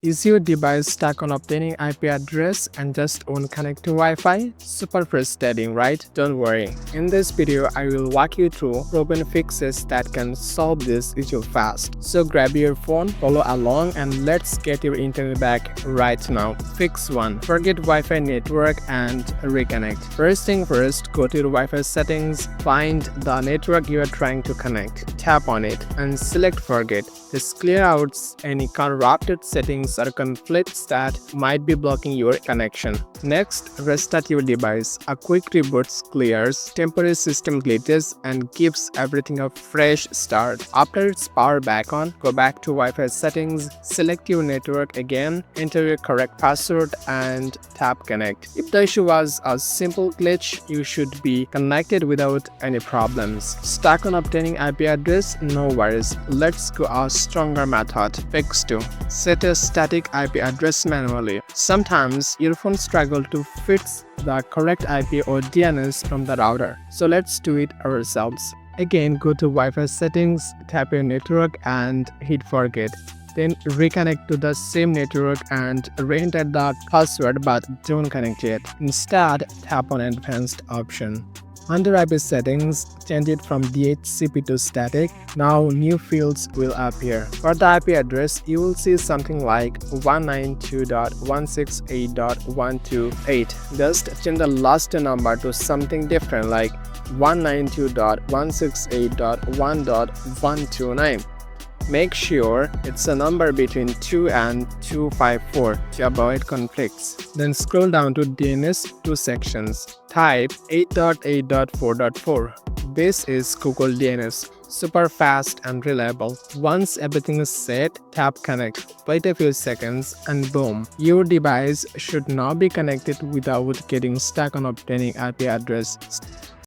Is your device stuck on obtaining IP address and just won't connect to Wi-Fi? Super frustrating, right? Don't worry. In this video, I will walk you through proven fixes that can solve this issue fast. So grab your phone, follow along, and let's get your internet back right now. Fix 1. Forget Wi-Fi network and reconnect. First thing first, go to your Wi-Fi settings, find the network you are trying to connect. Tap on it and select forget. This clear out any corrupted settings or conflicts that might be blocking your connection. Next, restart your device. A quick reboot clears temporary system glitches and gives everything a fresh start. After it's power back on, go back to Wi-Fi settings, select your network again, enter your correct password and tap connect. If the issue was a simple glitch, you should be connected without any problems. Stuck on obtaining IP address? No worries. Let's go a stronger method. Fix 2. Set a static IP address manually. Sometimes your phone struggles to fit the correct IP or DNS from the router. So let's do it ourselves. Again, go to Wi-Fi settings, tap your network and hit forget. Then reconnect to the same network and re-enter the password but don't connect yet. Instead, tap on advanced option. Under IP settings, change it from DHCP to static. Now new fields will appear. For the IP address, you will see something like 192.168.128. Just change the last number to something different like 192.168.1.129. Make sure it's a number between 2 and 254 to avoid conflicts. Then scroll down to DNS 2 sections. Type 8.8.4.4. This is Google DNS. Super fast and reliable. Once everything is set, tap connect. Wait a few seconds and boom. Your device should now be connected without getting stuck on obtaining IP address.